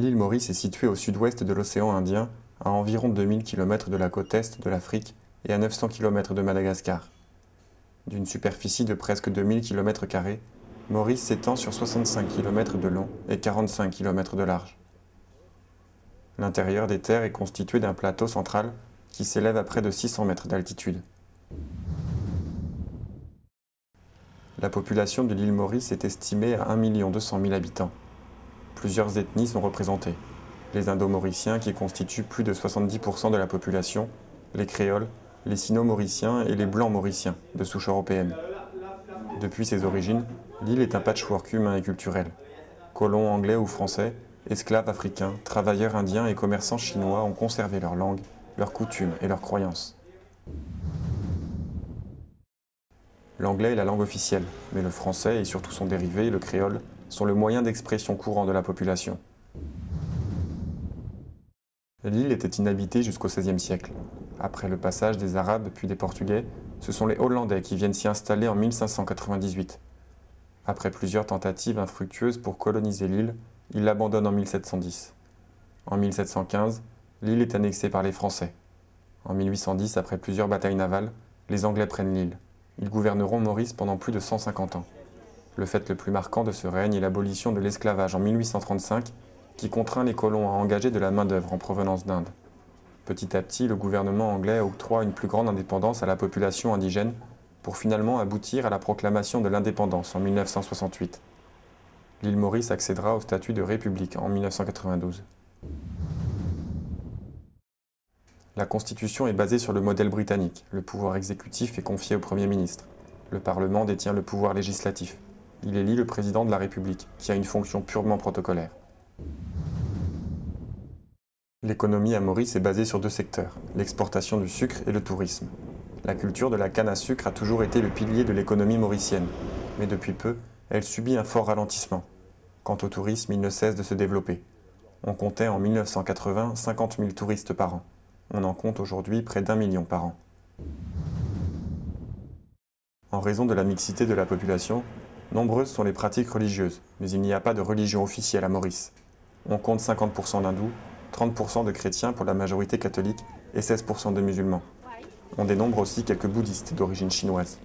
L'île Maurice est située au sud-ouest de l'océan Indien, à environ 2000 km de la côte est de l'Afrique et à 900 km de Madagascar. D'une superficie de presque 2000 km², Maurice s'étend sur 65 km de long et 45 km de large. L'intérieur des terres est constitué d'un plateau central qui s'élève à près de 600 mètres d'altitude. La population de l'île Maurice est estimée à 1 200 000 habitants. Plusieurs ethnies sont représentées. Les Indo-Mauriciens qui constituent plus de 70% de la population, les Créoles, les Sino-Mauriciens et les Blancs Mauriciens, de souche européenne. Depuis ses origines, l'île est un patchwork humain et culturel. Colons anglais ou français, esclaves africains, travailleurs indiens et commerçants chinois ont conservé leur langue, leurs coutumes et leurs croyances. L'anglais est la langue officielle, mais le français et surtout son dérivé, le créole, sont le moyen d'expression courant de la population. L'île était inhabitée jusqu'au XVIe siècle. Après le passage des Arabes puis des Portugais, ce sont les Hollandais qui viennent s'y installer en 1598. Après plusieurs tentatives infructueuses pour coloniser l'île, ils l'abandonnent en 1710. En 1715, l'île est annexée par les Français. En 1810, après plusieurs batailles navales, les Anglais prennent l'île. Ils gouverneront Maurice pendant plus de 150 ans. Le fait le plus marquant de ce règne est l'abolition de l'esclavage en 1835, qui contraint les colons à engager de la main-d'œuvre en provenance d'Inde. Petit à petit, le gouvernement anglais octroie une plus grande indépendance à la population indigène pour finalement aboutir à la proclamation de l'indépendance en 1968. L'île Maurice accédera au statut de république en 1992. La Constitution est basée sur le modèle britannique. Le pouvoir exécutif est confié au Premier ministre. Le Parlement détient le pouvoir législatif. Il élit le président de la République, qui a une fonction purement protocolaire. L'économie à Maurice est basée sur deux secteurs, l'exportation du sucre et le tourisme. La culture de la canne à sucre a toujours été le pilier de l'économie mauricienne, mais depuis peu, elle subit un fort ralentissement. Quant au tourisme, il ne cesse de se développer. On comptait en 1980 50 000 touristes par an. On en compte aujourd'hui près d'1 million par an. En raison de la mixité de la population, nombreuses sont les pratiques religieuses, mais il n'y a pas de religion officielle à Maurice. On compte 50% d'hindous, 30% de chrétiens pour la majorité catholique et 16% de musulmans. On dénombre aussi quelques bouddhistes d'origine chinoise.